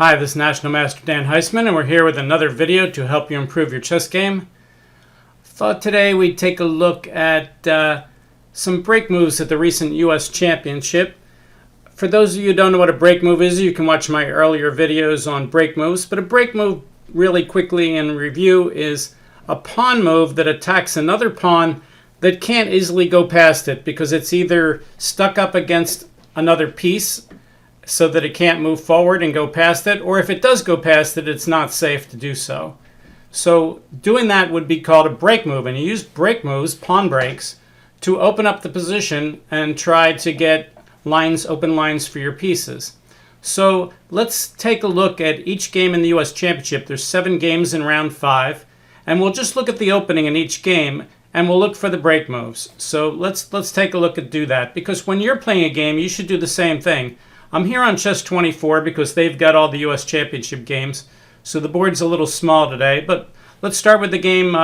Hi, this is National Master Dan Heisman, and we're here with another video to help you improve your chess game. Thought today we'd take a look at some break moves at the recent U.S. Championship. For those of you who don't know what a break move is, you can watch my earlier videos on break moves. But a break move, really quickly in review, is a pawn move that attacks another pawn that can't easily go past it because it's either stuck up against another piece so that it can't move forward and go past it, or if it does go past it, it's not safe to do so. So doing that would be called a break move, and you use break moves, pawn breaks, to open up the position and try to get lines, open lines for your pieces. So let's take a look at each game in the U.S. Championship. There's 7 games in round 5, and we'll just look at the opening in each game, and we'll look for the break moves. So let's take a look at do that, because when you're playing a game, you should do the same thing. I'm here on Chess 24 because they've got all the U.S. Championship games, so the board's a little small today. But let's start with the game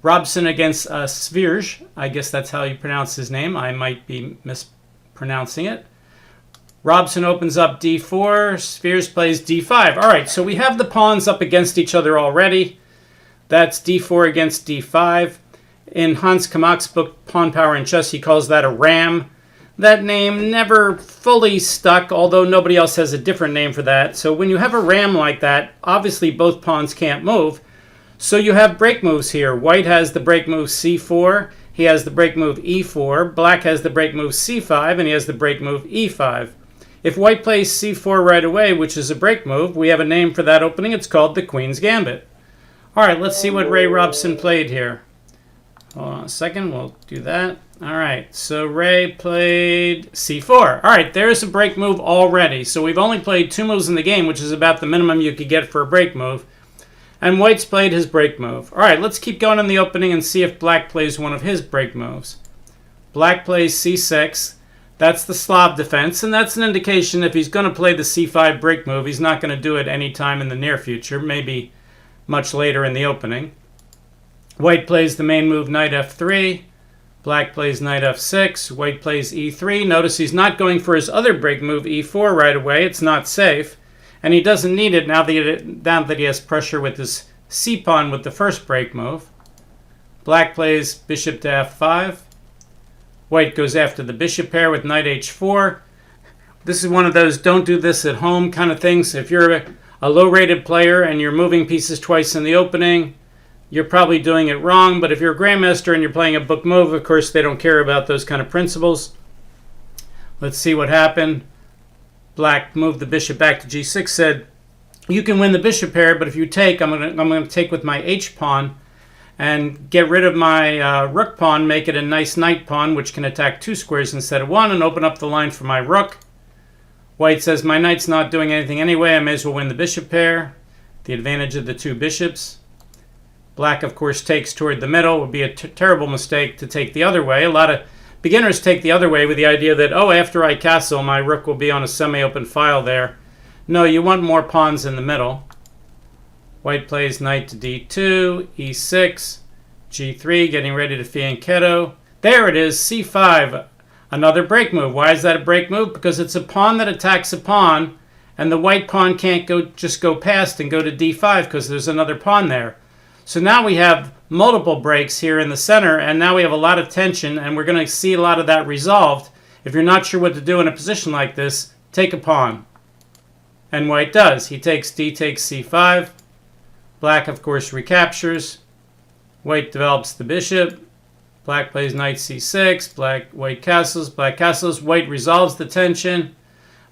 Robson against Spiers. I guess that's how you pronounce his name. I might be mispronouncing it. Robson opens up d4. Spiers plays d5. All right, so we have the pawns up against each other already. That's d4 against d5. In Hans Kamak's book, Pawn Power in Chess, he calls that a ram. That name never fully stuck, although nobody else has a different name for that. So when you have a ram like that, obviously both pawns can't move. So you have break moves here. White has the break move c4. He has the break move e4. Black has the break move c5, and he has the break move e5. If white plays c4 right away, which is a break move, we have a name for that opening. It's called the Queen's Gambit. All right, let's see what Ray Robson played here. Hold on a second, we'll do that. All right, so Ray played c4. All right, there's a break move already. So we've only played 2 moves in the game, which is about the minimum you could get for a break move. And White's played his break move. All right, let's keep going in the opening and see if Black plays one of his break moves. Black plays c6. That's the Slav defense, and that's an indication if he's going to play the c5 break move, he's not going to do it anytime in the near future, maybe much later in the opening. White plays the main move knight f3. Black plays knight f6. White plays e3. Notice he's not going for his other break move e4 right away. It's not safe. And he doesn't need it now that he has pressure with his c-pawn with the first break move. Black plays bishop to f5. White goes after the bishop pair with knight h4. This is one of those don't do this at home kind of things. If you're a low-rated player and you're moving pieces twice in the opening, you're probably doing it wrong. But if you're a grandmaster and you're playing a book move, of course, they don't care about those kind of principles. Let's see what happened. Black moved the bishop back to g6, said, you can win the bishop pair, but if you take, I'm going to take with my h-pawn and get rid of my rook pawn, make it a nice knight pawn, which can attack 2 squares instead of 1, and open up the line for my rook. White says, my knight's not doing anything anyway, I may as well win the bishop pair. The advantage of the 2 bishops. Black, of course, takes toward the middle. It would be a terrible mistake to take the other way. A lot of beginners take the other way with the idea that, oh, after I castle, my rook will be on a semi-open file there. No, you want more pawns in the middle. White plays knight to d2, e6, g3, getting ready to fianchetto. There it is, c5, another break move. Why is that a break move? Because it's a pawn that attacks a pawn, and the white pawn can't just go past and go to d5 because there's another pawn there. So now we have multiple breaks here in the center, and now we have a lot of tension, and we're going to see a lot of that resolved. If you're not sure what to do in a position like this, take a pawn. And White does. He takes d takes c5. Black, of course, recaptures. White develops the bishop. Black plays knight c6. White castles. Black castles. White resolves the tension.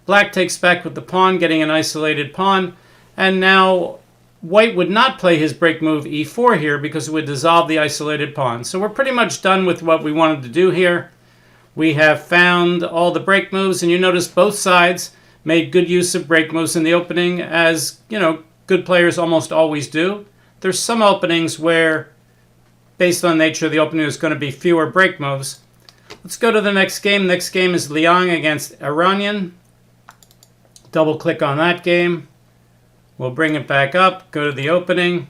Black takes back with the pawn, getting an isolated pawn. And now White would not play his break move e4 here because it would dissolve the isolated pawn. So we're pretty much done with what we wanted to do here. We have found all the break moves, and you notice both sides made good use of break moves in the opening, as, you know, good players almost always do. There's some openings where, based on the nature of the opening, there's going to be fewer break moves. Let's go to the next game. Next game is Liang against Iranian. Double click on that game. We'll bring it back up, go to the opening.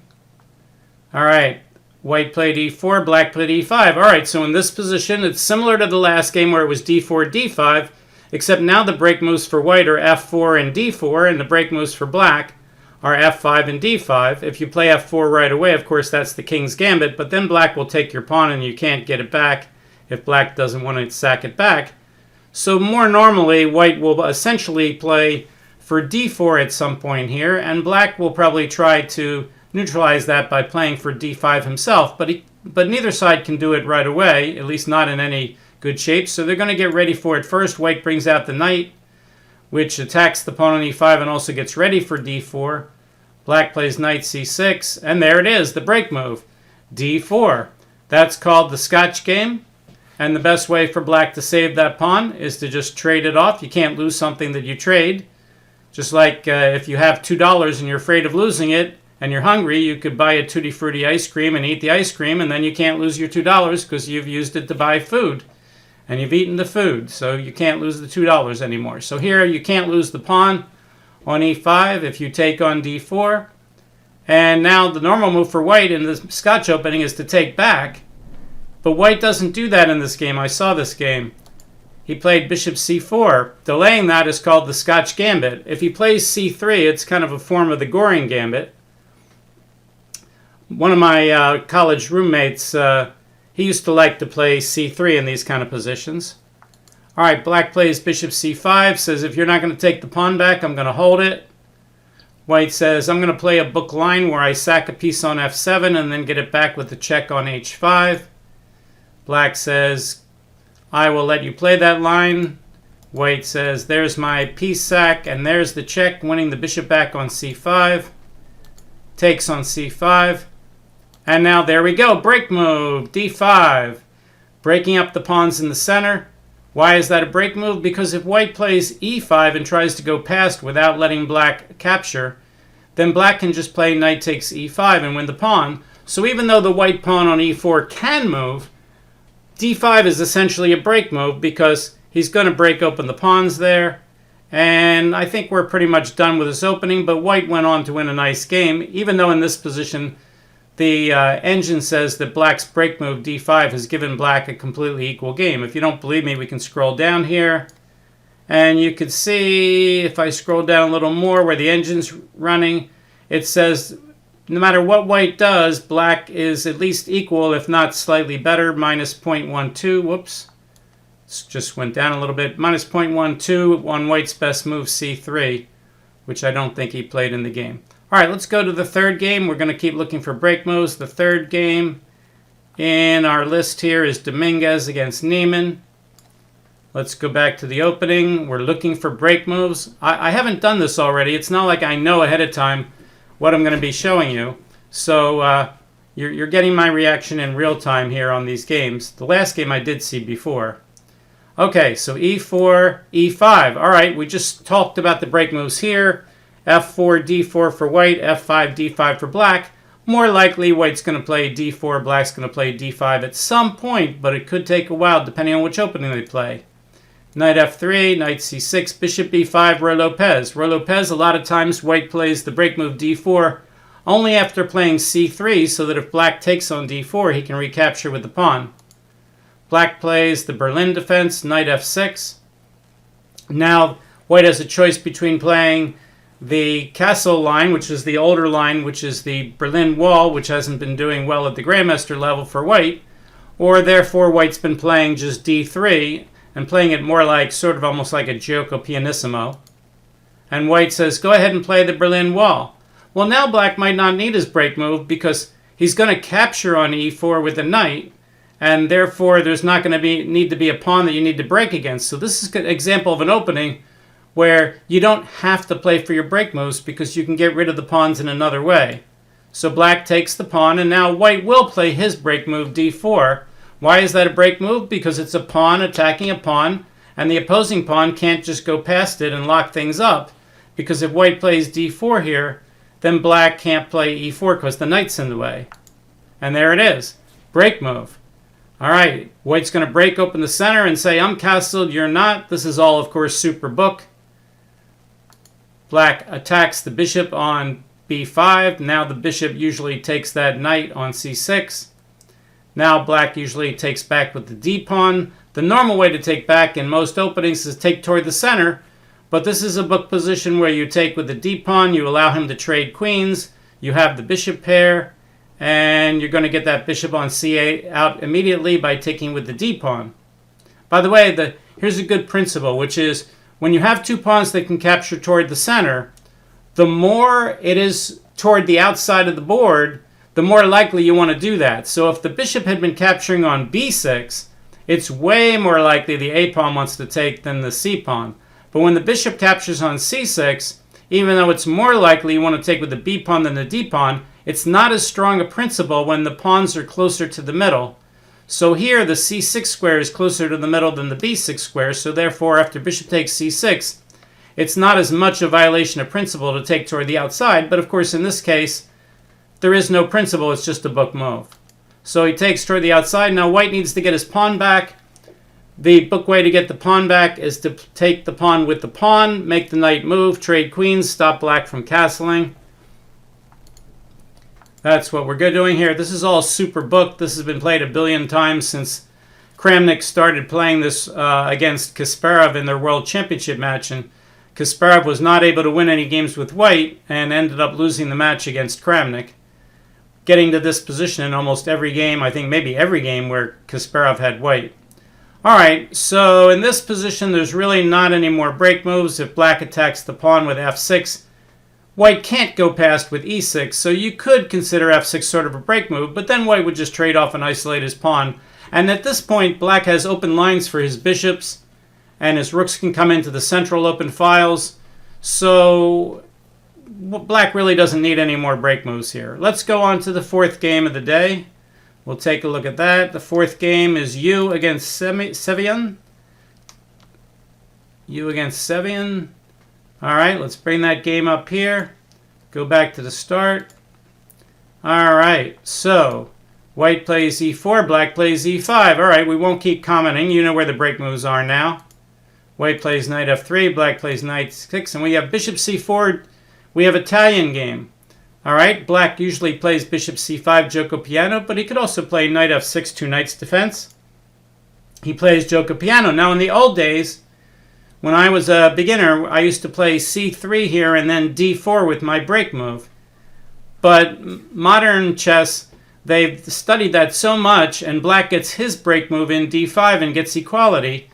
All right, White played e4, Black played e5. All right, so in this position, it's similar to the last game where it was d4, d5, except now the break moves for white are f4 and d4, and the break moves for black are f5 and d5. If you play f4 right away, of course, that's the king's gambit, but then black will take your pawn and you can't get it back if black doesn't want to sack it back. So more normally, white will essentially play for d4 at some point here, and black will probably try to neutralize that by playing for d5 himself, but neither side can do it right away, at least not in any good shape, so they're going to get ready for it first. White brings out the knight, which attacks the pawn on e5 and also gets ready for d4. Black plays knight c6, and there it is, the break move, d4. That's called the Scotch game, and the best way for black to save that pawn is to just trade it off. You can't lose something that you trade. Just like if you have $2 and you're afraid of losing it and you're hungry, you could buy a Tutti Frutti ice cream and eat the ice cream, and then you can't lose your $2 because you've used it to buy food. And you've eaten the food, so you can't lose the $2 anymore. So here you can't lose the pawn on e5 if you take on d4. And now the normal move for white in the Scotch opening is to take back. But white doesn't do that in this game. I saw this game. He played bishop c4. Delaying that is called the Scotch gambit. If he plays c3, it's kind of a form of the Goring gambit. One of my college roommates, he used to like to play c3 in these kind of positions. All right, black plays bishop c5, says if you're not going to take the pawn back, I'm going to hold it. White says I'm going to play a book line where I sack a piece on f7 and then get it back with the check on h5. Black says I will let you play that line. White says there's my piece sack and there's the check, winning the bishop back on c5. Takes on c5. And now there we go, break move, d5. Breaking up the pawns in the center. Why is that a break move? Because if white plays e5 and tries to go past without letting black capture, then black can just play knight takes e5 and win the pawn. So even though the white pawn on e4 can move, d5 is essentially a break move because he's going to break open the pawns there. And I think we're pretty much done with this opening, but white went on to win a nice game, even though in this position the engine says that black's break move d5 has given black a completely equal game. If you don't believe me, we can scroll down here. And you can see, if I scroll down a little more where the engine's running, it says no matter what white does, black is at least equal, if not slightly better, minus 0.12. Whoops. Just went down a little bit. Minus 0.12 on white's best move, c3, which I don't think he played in the game. All right, let's go to the third game. We're going to keep looking for break moves. The third game in our list here is Dominguez against Neyman. Let's go back to the opening. We're looking for break moves. I haven't done this already. It's not like I know ahead of time what I'm going to be showing you. So you're getting my reaction in real time here on these games. The last game I did see before. Okay, so e4, e5. All right, we just talked about the break moves here. f4, d4 for white, f5, d5 for black. More likely, white's going to play d4, black's going to play d5 at some point, but it could take a while depending on which opening they play. Knight f3, knight c6, bishop b5, Roy Lopez. Roy Lopez, a lot of times white plays the break move d4 only after playing c3, so that if black takes on d4, he can recapture with the pawn. Black plays the Berlin defense, knight f6. Now, white has a choice between playing the castle line, which is the older line, which is the Berlin Wall, which hasn't been doing well at the Grandmaster level for white, or therefore white's been playing just d3 and playing it more like, sort of almost like a gioco pianissimo. And white says, go ahead and play the Berlin Wall. Well, now black might not need his break move because he's going to capture on e4 with the knight, and therefore there's not going to need to be a pawn that you need to break against. So this is an example of an opening where you don't have to play for your break moves because you can get rid of the pawns in another way. So black takes the pawn, and now white will play his break move d4. Why is that a break move? Because it's a pawn attacking a pawn, and the opposing pawn can't just go past it and lock things up. Because if white plays d4 here, then black can't play e4 because the knight's in the way. And there it is. Break move. All right, white's going to break open the center and say, I'm castled, you're not. This is all, of course, super book. Black attacks the bishop on b5. Now the bishop usually takes that knight on c6. Now black usually takes back with the d-pawn. The normal way to take back in most openings is take toward the center, but this is a book position where you take with the d-pawn, you allow him to trade queens, you have the bishop pair, and you're going to get that bishop on c8 out immediately by taking with the d-pawn. By the way, here's a good principle, which is when you have two pawns that can capture toward the center, the more it is toward the outside of the board, the more likely you want to do that. So if the bishop had been capturing on b6, it's way more likely the a pawn wants to take than the c pawn. But when the bishop captures on c6, even though it's more likely you want to take with the b pawn than the d pawn, it's not as strong a principle when the pawns are closer to the middle. So here the c6 square is closer to the middle than the b6 square, so therefore after bishop takes c6, it's not as much a violation of principle to take toward the outside, but of course in this case, there is no principle, it's just a book move. So he takes toward the outside. Now white needs to get his pawn back. The book way to get the pawn back is to take the pawn with the pawn, make the knight move, trade queens, stop black from castling. That's what we're doing here. This is all super booked. This has been played a billion times since Kramnik started playing this against Kasparov in their World Championship match. And Kasparov was not able to win any games with white and ended up losing the match against Kramnik, getting to this position in almost every game, I think maybe every game where Kasparov had white. All right, so in this position, there's really not any more break moves. If black attacks the pawn with f6, white can't go past with e6, so you could consider f6 sort of a break move, but then white would just trade off and isolate his pawn. And at this point, black has open lines for his bishops, and his rooks can come into the central open files. So black really doesn't need any more break moves here. Let's go on to the fourth game of the day. We'll take a look at that. The fourth game is you against Sevian. You against Sevian. All right, let's bring that game up here. Go back to the start. All right, so white plays e4, black plays e5. All right, we won't keep commenting. You know where the break moves are now. White plays knight f3, black plays knight 6, and we have bishop c4. We have Italian game. All right, black usually plays bishop c5, gioco piano, but he could also play knight f6, two knights defense. He plays gioco piano. Now, in the old days, when I was a beginner, I used to play c3 here and then d4 with my break move. But modern chess, they've studied that so much, and black gets his break move in d5 and gets equality.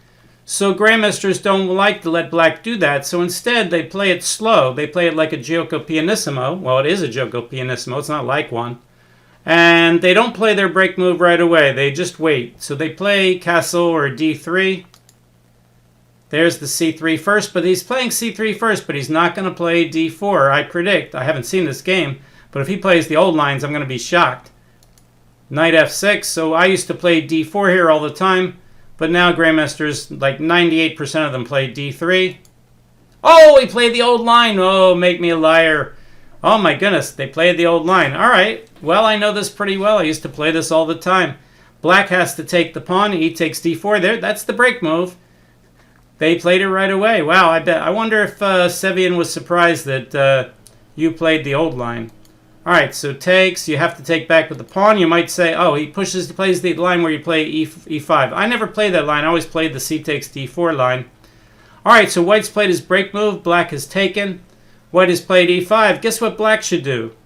So grandmasters don't like to let black do that, so instead they play it slow. They play it like a gioco pianissimo. Well, it is a gioco pianissimo. It's not like one. And they don't play their break move right away. They just wait. So they play castle or d3. There's the c3 first, but he's playing c3 first, but he's not going to play d4, I predict. I haven't seen this game, but if he plays the old lines, I'm going to be shocked. Knight f6, so I used to play d4 here all the time. But now grandmasters, like 98% of them play d3. Oh, he played the old line. Oh, make me a liar. Oh my goodness, they played the old line. All right, well, I know this pretty well. I used to play this all the time. Black has to take the pawn. He takes d4 there. That's the break move. They played it right away. Wow, I wonder if Sevian was surprised that you played the old line. All right, so takes, you have to take back with the pawn. You might say, oh, he plays the line where you play e5. I never played that line. I always played the c takes d4 line. All right, so white's played his break move. Black has taken. White has played e5. Guess what black should do?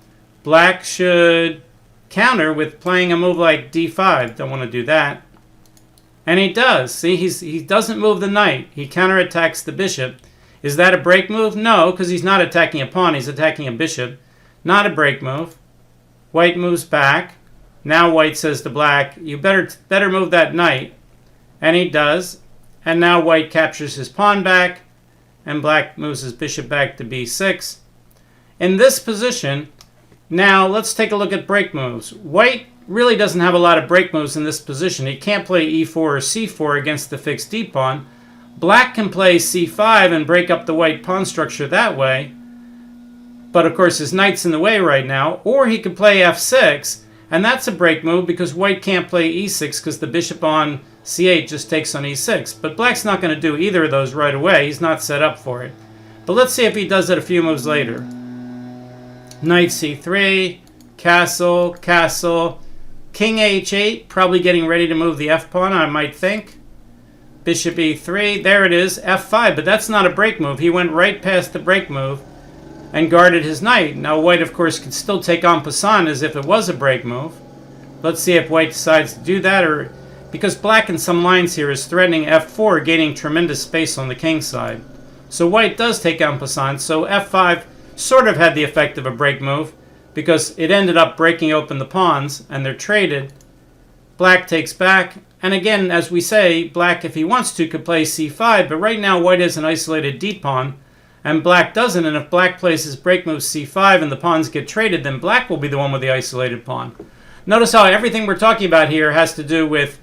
Black should counter with playing a move like d5. Don't want to do that. And he does. See, he doesn't move the knight. He counterattacks the bishop. Is that a break move? No, because he's not attacking a pawn. He's attacking a bishop. Not a break move. White moves back. Now white says to black, you better move that knight. And he does. And now white captures his pawn back. And black moves his bishop back to b6. In this position, now let's take a look at break moves. White really doesn't have a lot of break moves in this position. He can't play e4 or c4 against the fixed d-pawn. Black can play c5 and break up the white pawn structure that way. But of course his knight's in the way right now. Or he could play f6, and that's a break move because white can't play e6 because the bishop on c8 just takes on e6. But black's not going to do either of those right away. He's not set up for it. But let's see if he does it a few moves later. Knight c3, castle, castle, king h8, probably getting ready to move the f-pawn, I might think. Bishop e3. There it is, f5. But that's not a break move. He went right past the break move and guarded his knight. Now white, of course, could still take en passant as if it was a break move. Let's see if white decides to do that, or because black in some lines here is threatening f4, gaining tremendous space on the king side. So white does take en passant, so f5 sort of had the effect of a break move because it ended up breaking open the pawns and they're traded. Black takes back, and again, as we say, black, if he wants to, could play c5, but right now white has an isolated d pawn, and black doesn't, and if black plays his break move c5 and the pawns get traded, then black will be the one with the isolated pawn. Notice how everything we're talking about here has to do with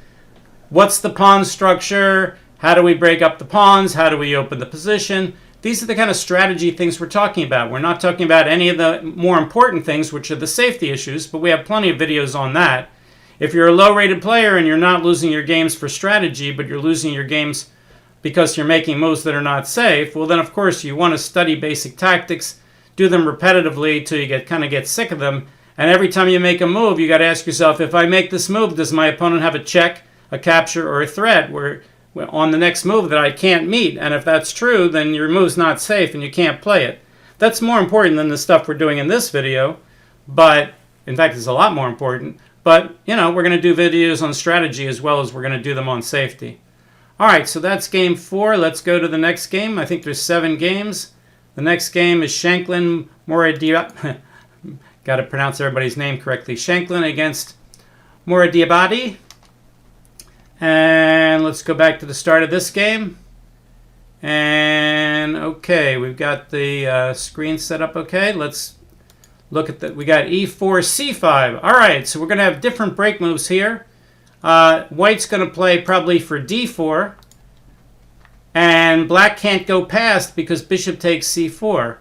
what's the pawn structure, how do we break up the pawns, how do we open the position. These are the kind of strategy things we're talking about. We're not talking about any of the more important things, which are the safety issues, but we have plenty of videos on that. If you're a low-rated player and you're not losing your games for strategy, but you're losing your games because you're making moves that are not safe, well then of course you want to study basic tactics, do them repetitively till you kind of get sick of them, and every time you make a move you got to ask yourself, if I make this move, does my opponent have a check, a capture, or a threat where on the next move that I can't meet? And if that's true, then your move's not safe and you can't play it. That's more important than the stuff we're doing in this video, but in fact it's a lot more important. But, you know, we're going to do videos on strategy as well as we're going to do them on safety. All right, so that's game 4. Let's go to the next game. I think there's 7 games. The next game is Shanklin Moradiabadi. Got to pronounce everybody's name correctly. Shanklin against Moradiabadi. And let's go back to the start of this game. And, okay, we've got the screen set up okay. Let's look at that. We got e4, c5. All right, so we're going to have different break moves here. White's going to play probably for d4. And black can't go past because bishop takes c4.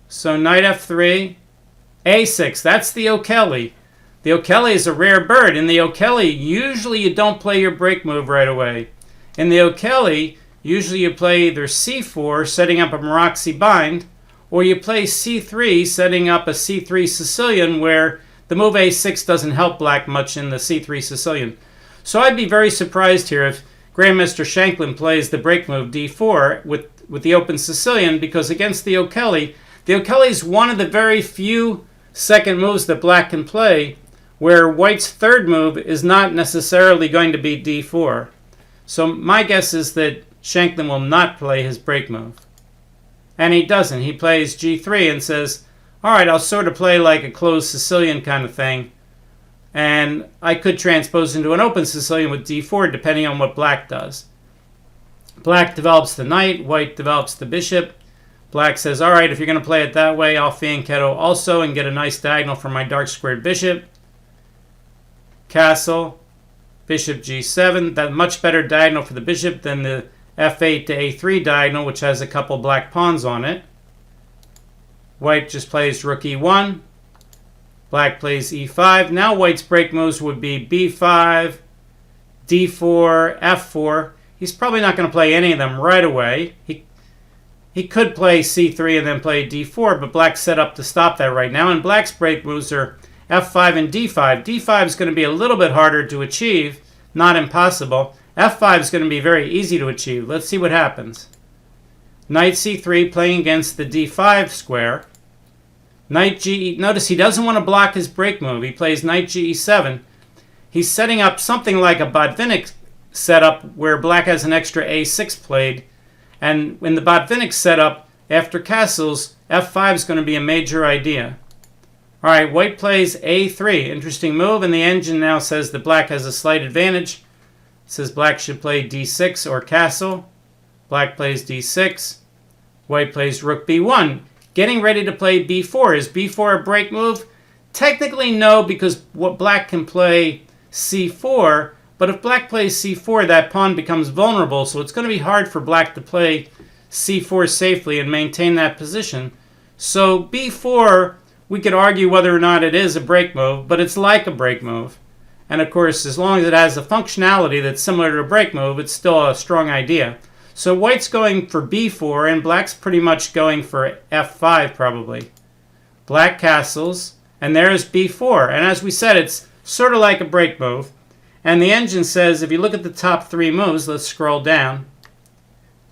So knight f3, a6. That's the O'Kelly. The O'Kelly is a rare bird. In the O'Kelly, usually you don't play your break move right away. In the O'Kelly, usually you play either c4, setting up a Moroxi bind, or you play c3, setting up a c3 Sicilian, where the move a6 doesn't help black much in the c3 Sicilian. So I'd be very surprised here if Grandmaster Shanklin plays the break move d4 with the open Sicilian, because against the O'Kelly is one of the very few second moves that black can play where white's third move is not necessarily going to be d4. So my guess is that Shanklin will not play his break move. And he doesn't. He plays g3 and says, all right, I'll sort of play like a closed Sicilian kind of thing. And I could transpose into an open Sicilian with d4 depending on what black does. Black develops the knight, white develops the bishop. Black says, all right, if you're going to play it that way, I'll fianchetto also and get a nice diagonal for my dark squared bishop. Castle, bishop g7. That much better diagonal for the bishop than the f8 to a3 diagonal, which has a couple black pawns on it. White just plays rook e1. Black plays e5. Now white's break moves would be b5, d4, f4. He's probably not going to play any of them right away. He could play c3 and then play d4, but black's set up to stop that right now. And black's break moves are f5 and d5. d5 is going to be a little bit harder to achieve, not impossible. f5 is going to be very easy to achieve. Let's see what happens. Knight c3 playing against the d5 square. Knight g. Notice he doesn't want to block his break move. He plays knight ge7. He's setting up something like a Botvinnik setup where black has an extra a6 played. And in the Botvinnik setup, after castles, f5 is going to be a major idea. All right, white plays a3. Interesting move, and the engine now says that black has a slight advantage. It says black should play d6 or castle. Black plays d6. White plays rook b1. Getting ready to play b4. Is b4 a break move? Technically no, because what black can play c4, but if black plays c4, that pawn becomes vulnerable, so it's going to be hard for black to play c4 safely and maintain that position. So b4, we could argue whether or not it is a break move, but it's like a break move. And of course, as long as it has a functionality that's similar to a break move, it's still a strong idea. So white's going for b4, and black's pretty much going for f5 probably. Black castles, and there's b4. And as we said, it's sort of like a break move. And the engine says, if you look at the top 3 moves, let's scroll down,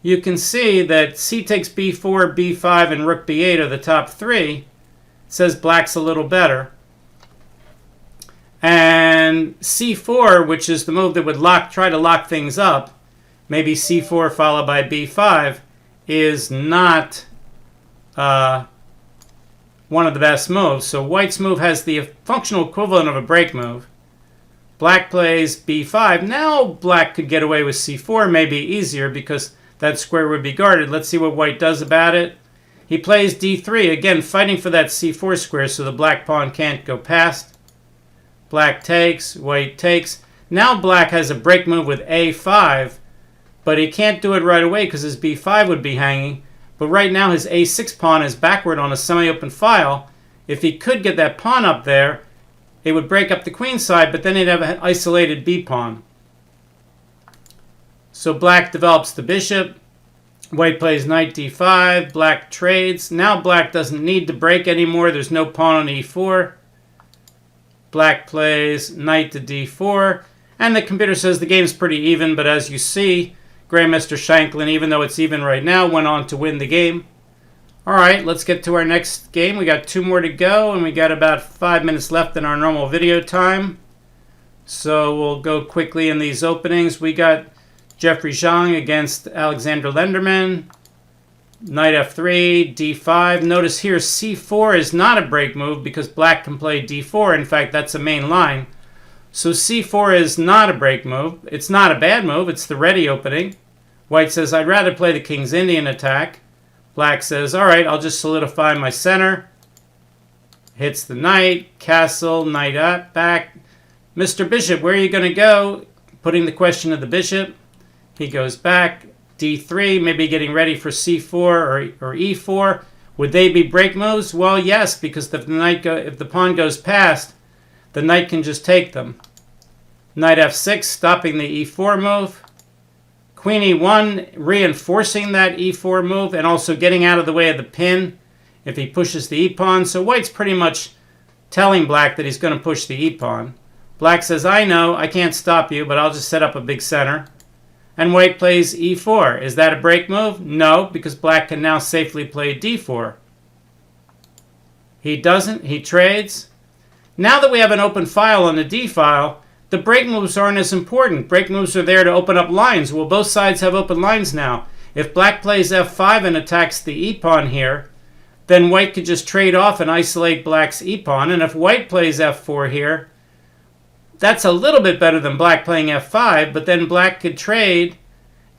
you can see that c takes b4, b5, and rook b8 are the top 3. It says black's a little better. And c4, which is the move that would try to lock things up, maybe c4 followed by b5, is not one of the best moves. So white's move has the functional equivalent of a break move. Black plays b5. Now black could get away with c4, maybe easier because that square would be guarded. Let's see what white does about it. He plays d3, again fighting for that c4 square so the black pawn can't go past. Black takes, white takes. Now black has a break move with a5, but he can't do it right away because his b5 would be hanging. But right now his a6 pawn is backward on a semi-open file. If he could get that pawn up there, it would break up the queen side, but then he'd have an isolated b pawn. So black develops the bishop. White plays knight d5. Black trades. Now black doesn't need to break anymore. There's no pawn on e4. Black plays knight to d4. And the computer says the game's pretty even, but as you see, Grandmaster Shanklin, even though it's even right now, went on to win the game. All right, let's get to our next game. We got 2 more to go, and we got about 5 minutes left in our normal video time. So we'll go quickly in these openings. We got Jeffrey Zhang against Alexander Linderman. Knight f3, d5. Notice here c4 is not a break move because black can play d4. In fact, that's a main line. So c4 is not a break move. It's not a bad move. It's the ready opening. White says, I'd rather play the King's Indian attack. Black says, all right, I'll just solidify my center. Hits the knight, castle, knight up, back. Mr. Bishop, where are you going to go? Putting the question to the bishop. He goes back, d3, maybe getting ready for c4 or e4. Would they be break moves? Well, yes, because if the pawn goes past, the knight can just take them. Knight f6, stopping the e4 move. Queen e1, reinforcing that e4 move and also getting out of the way of the pin if he pushes the e-pawn. So white's pretty much telling black that he's going to push the e-pawn. Black says, I know, I can't stop you, but I'll just set up a big center. And white plays e4. Is that a break move? No, because black can now safely play d4. He doesn't. He trades. Now that we have an open file on the d file, the break moves aren't as important. Break moves are there to open up lines. Well, both sides have open lines now. If black plays f5 and attacks the e-pawn here, then white could just trade off and isolate black's e-pawn. And if white plays f4 here, that's a little bit better than black playing f5, but then black could trade,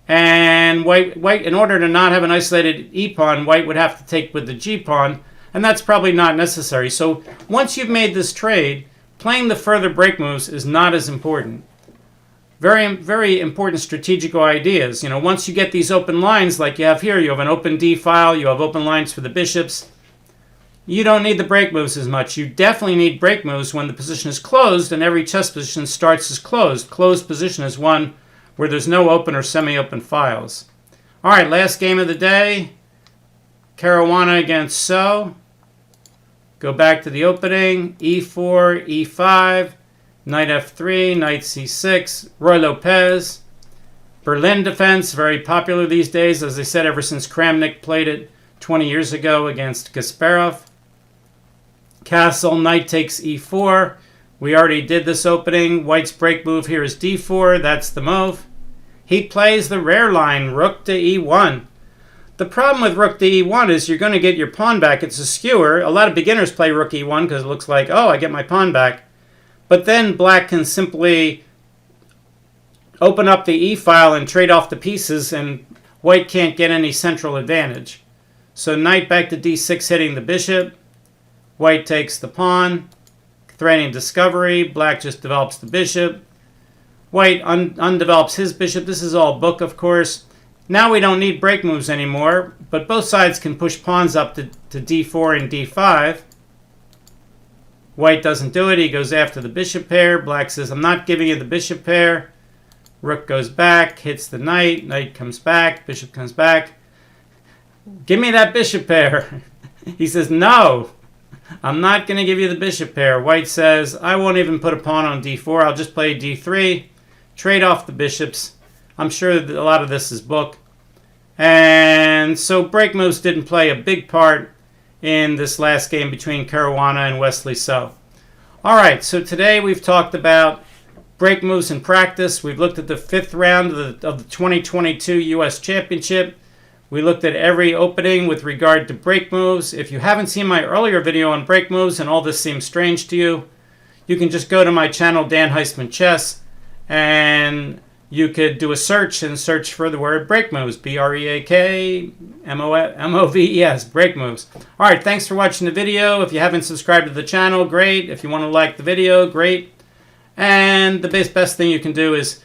and white, in order to not have an isolated e-pawn, white would have to take with the g-pawn, and that's probably not necessary. So once you've made this trade, playing the further break moves is not as important. Very, very important strategical ideas. You know, once you get these open lines like you have here, you have an open d file, you have open lines for the bishops, you don't need the break moves as much. You definitely need break moves when the position is closed, and every chess position starts as closed. Closed position is one where there's no open or semi-open files. All right, last game of the day. Caruana against So. Go back to the opening. e4, e5, knight f3, knight c6, Roy Lopez. Berlin defense, very popular these days, as I said, ever since Kramnik played it 20 years ago against Kasparov. Castle, knight takes e4. We already did this opening. White's break move here is d4. That's the move. He plays the rare line, rook to e1. The problem with rook to e1 is you're going to get your pawn back. It's a skewer. A lot of beginners play rook e1 because it looks like, oh, I get my pawn back. But then black can simply open up the e-file and trade off the pieces, and white can't get any central advantage. So knight back to d6 hitting the bishop. White takes the pawn, threatening discovery. Black just develops the bishop. White undevelops his bishop. This is all book, of course. Now we don't need break moves anymore, but both sides can push pawns up to d4 and d5. White doesn't do it. He goes after the bishop pair. Black says, I'm not giving you the bishop pair. Rook goes back, hits the knight. Knight comes back. Bishop comes back. Give me that bishop pair. He says, no. I'm not going to give you the bishop pair. White says, I won't even put a pawn on d4. I'll just play d3, trade off the bishops. I'm sure that a lot of this is book. And so break moves didn't play a big part in this last game between Caruana and Wesley So. All right, so today we've talked about break moves in practice. We've looked at the 5th round of the 2022 U.S. Championship. We looked at every opening with regard to break moves. If you haven't seen my earlier video on break moves and all this seems strange to you, you can just go to my channel, Dan Heisman Chess, and you could do a search and search for the word break moves. B-R-E-A-K-M-O-V-E-S, break moves. All right, thanks for watching the video. If you haven't subscribed to the channel, great. If you want to like the video, great. And the best thing you can do is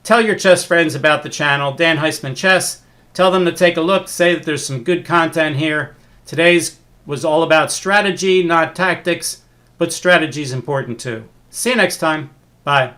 tell your chess friends about the channel, Dan Heisman Chess. Tell them to take a look, say that there's some good content here. Today's was all about strategy, not tactics, but strategy is important too. See you next time. Bye.